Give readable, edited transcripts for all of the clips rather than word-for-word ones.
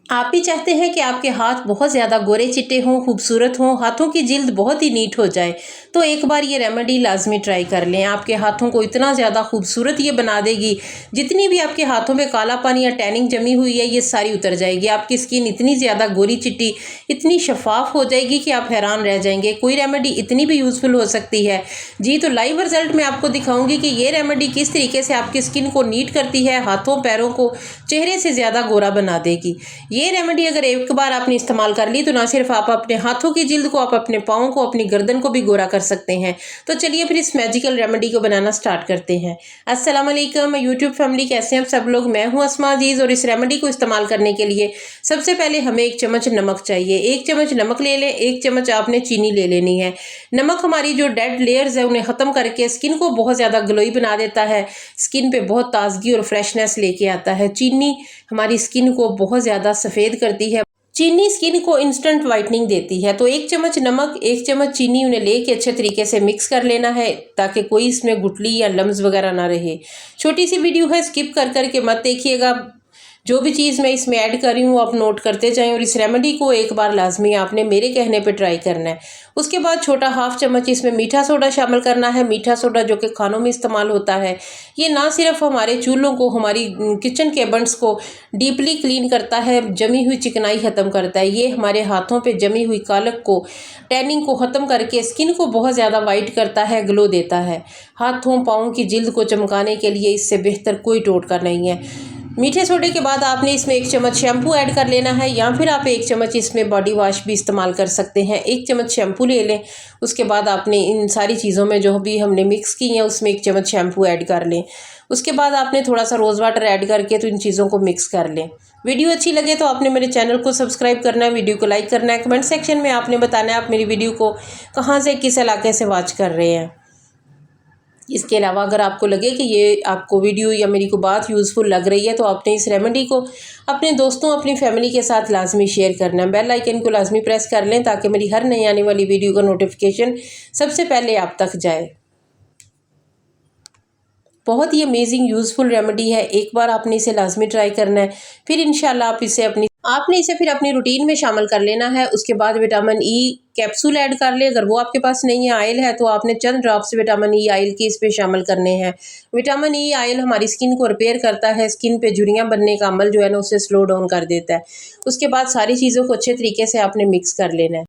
आप भी चाहते हैं कि आपके हाथ बहुत ज़्यादा गोरे चिट्टे हों, खूबसूरत हों, हाथों की जिल्द बहुत ही नीट हो जाए, तो एक बार ये रेमेडी लाजमी ट्राई कर लें। आपके हाथों को इतना ज़्यादा खूबसूरत ये बना देगी, जितनी भी आपके हाथों में कालापन या टैनिंग जमी हुई है ये सारी उतर जाएगी। आपकी स्किन इतनी ज़्यादा गोरी चिट्टी, इतनी शफाफ हो जाएगी कि आप हैरान रह जाएंगे। कोई रेमेडी इतनी भी यूज़फुल हो सकती है जी। तो लाइव रिजल्ट मैं आपको दिखाऊंगी कि ये रेमेडी किस तरीके से आपकी स्किन को नीट करती है, हाथों पैरों को चेहरे से ज़्यादा गोरा बना देगी। ये रेमेडी अगर एक बार आपने इस्तेमाल कर ली तो ना सिर्फ आप अपने हाथों की जिल्द को, आप अपने पाँव को, अपनी गर्दन को भी गोरा कर सकते हैं। तो चलिए फिर इस मैजिकल रेमेडी को बनाना स्टार्ट करते हैं। अस्सलाम वालेकुम यूट्यूब फैमिली, कैसे हैं आप सब लोग। मैं हूं अस्मा अजीज़ और इस रेमेडी को इस्तेमाल करने के लिए सबसे पहले हमें 1 चम्मच नमक चाहिए। 1 चम्मच नमक ले लें, 1 चम्मच आपने चीनी ले लेनी है। नमक हमारी जो डेड लेयर्स है उन्हें ख़त्म करके स्किन को बहुत ज़्यादा ग्लोई बना देता है, स्किन पे बहुत ताजगी और फ्रेशनेस लेके आता है। चीनी हमारी स्किन को बहुत ज़्यादा सफ़ेद करती है, चीनी स्किन को इंस्टेंट वाइटनिंग देती है। तो 1 चम्मच नमक, 1 चम्मच चीनी उन्हें लेके अच्छे तरीके से मिक्स कर लेना है ताकि कोई इसमें गुठली या लम्स वगैरह ना रहे। छोटी सी वीडियो है, स्किप कर करके मत देखिएगा। जो भी चीज़ मैं इसमें ऐड कर रही हूँ आप नोट करते जाएं और इस रेमेडी को एक बार लाजमी आपने मेरे कहने पे ट्राई करना है। उसके बाद छोटा हाफ चम्मच इसमें मीठा सोडा शामिल करना है। मीठा सोडा जो कि खानों में इस्तेमाल होता है, ये ना सिर्फ हमारे चूल्हों को, हमारी किचन केबिनेट्स को डीपली क्लीन करता है, जमी हुई चिकनाई ख़त्म करता है। ये हमारे हाथों पे जमी हुई कालक को, टैनिंग को ख़त्म करके स्किन को बहुत ज़्यादा वाइट करता है, ग्लो देता है। हाथों पाँव की जिल्द को चमकाने के लिए इससे बेहतर कोई टोटका नहीं है। मीठे सोडे के बाद आपने इसमें 1 चम्मच शैम्पू ऐड कर लेना है, या फिर आप 1 चम्मच इसमें बॉडी वॉश भी इस्तेमाल कर सकते हैं। 1 चम्मच शैम्पू ले लें। उसके बाद आपने इन सारी चीज़ों में जो भी हमने मिक्स की हैं उसमें 1 चम्मच शैम्पू ऐड कर लें। उसके बाद आपने थोड़ा सा रोज़ वाटर ऐड करके तो इन चीज़ों को मिक्स कर लें। वीडियो अच्छी लगे तो आपने मेरे चैनल को सब्सक्राइब करना है, वीडियो को लाइक करना है, कमेंट सेक्शन में आपने बताना है आप मेरी वीडियो को कहाँ से, किस इलाके से वॉच कर रहे हैं। इसके अलावा अगर आपको लगे कि ये आपको वीडियो या मेरी को बात यूज़फुल लग रही है तो आपने इस रेमेडी को अपने दोस्तों, अपनी फैमिली के साथ लाजमी शेयर करना है। बेल आइकन को लाजमी प्रेस कर लें ताकि मेरी हर नई आने वाली वीडियो का नोटिफिकेशन सबसे पहले आप तक जाए। बहुत ही अमेजिंग यूज़फुल रेमेडी है, एक बार आपने इसे लाजमी ट्राई करना है। फिर इंशाल्लाह आपने इसे फिर अपनी रूटीन में शामिल कर लेना है। उसके बाद विटामिन ई कैप्सूल ऐड कर ले। अगर वो आपके पास नहीं है, ऑयल है, तो आपने चंद ड्रॉप्स विटामिन ई ऑयल की इस पे शामिल करने हैं। विटामिन ई ऑयल हमारी स्किन को रिपेयर करता है, स्किन पे झुर्रियाँ बनने का अमल जो है ना उसे स्लो डाउन कर देता है। उसके बाद सारी चीज़ों को अच्छे तरीके से आपने मिक्स कर लेना है।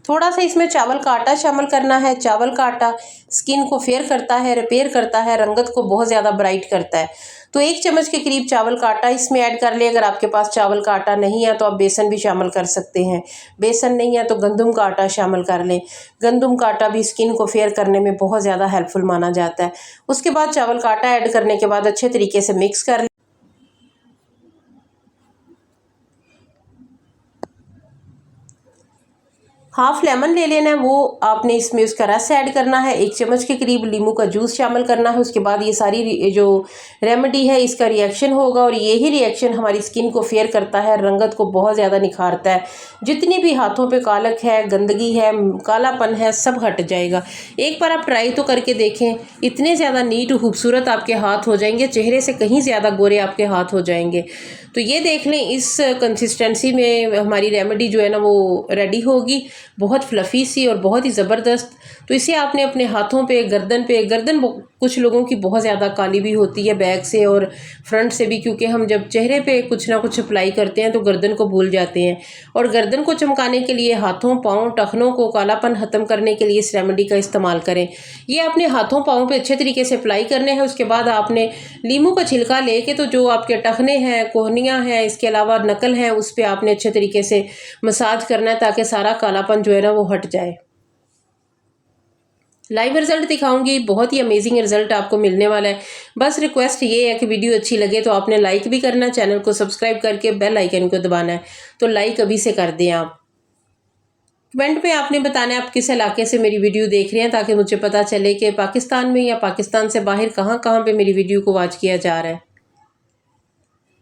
थोड़ा सा इसमें चावल का आटा शामिल करना है। चावल का आटा स्किन को फेयर करता है, रिपेयर करता है, रंगत को बहुत ज़्यादा ब्राइट करता है। तो 1 चम्मच के करीब चावल का आटा इसमें ऐड कर ले। अगर आपके पास चावल का आटा नहीं है तो आप बेसन भी शामिल कर सकते हैं। बेसन नहीं है तो गंदम का आटा शामिल कर लें। गंदम का आटा भी स्किन को फेयर करने में बहुत ज़्यादा हेल्पफुल माना जाता है। उसके बाद चावल का आटा ऐड करने के बाद अच्छे तरीके से मिक्स कर लें। हाफ लेमन ले लेना है, वो आपने इसमें उसका रस ऐड करना है। 1 चम्मच के करीब नींबू का जूस शामिल करना है। उसके बाद ये सारी जो रेमेडी है इसका रिएक्शन होगा और यही रिएक्शन हमारी स्किन को फेयर करता है, रंगत को बहुत ज़्यादा निखारता है। जितनी भी हाथों पे कालक है, गंदगी है, कालापन है, सब हट जाएगा। एक बार आप ट्राई तो करके देखें, इतने ज़्यादा नीट खूबसूरत आपके हाथ हो जाएंगे, चेहरे से कहीं ज़्यादा गोरे आपके हाथ हो जाएंगे। तो ये देख लें, इस कंसिस्टेंसी में हमारी रेमेडी जो है ना वो रेडी होगी, बहुत फ्लफ़ी सी और बहुत ही ज़बरदस्त। तो इसे आपने अपने हाथों पे, गर्दन कुछ लोगों की बहुत ज़्यादा काली भी होती है बैक से और फ्रंट से भी, क्योंकि हम जब चेहरे पे कुछ ना कुछ अप्लाई करते हैं तो गर्दन को भूल जाते हैं। और गर्दन को चमकाने के लिए, हाथों पाँव टखनों को कालापन ख़त्म करने के लिए इस रेमेडी का इस्तेमाल करें। ये अपने हाथों पाँव पे अच्छे तरीके से अप्लाई करने हैं। उसके बाद आपने नींबू का छिलका लेके तो जो आपके टखने हैं, कोहनियाँ हैं, इसके अलावा नकल है, उस पर आपने अच्छे तरीके से मसाज करना है ताकि सारा कालापन जो है ना वो हट जाए। लाइव रिजल्ट दिखाऊंगी, बहुत ही अमेजिंग रिजल्ट आपको मिलने वाला है। बस रिक्वेस्ट ये है कि वीडियो अच्छी लगे तो आपने लाइक भी करना है, चैनल को सब्सक्राइब करके बेल आइकन को दबाना है। तो लाइक अभी से कर दें आप। कमेंट में आपने बताना है आप किस इलाके से मेरी वीडियो देख रहे हैं ताकि मुझे पता चले कि पाकिस्तान में या पाकिस्तान से बाहर कहाँ कहाँ पे मेरी वीडियो को वॉच किया जा रहा है।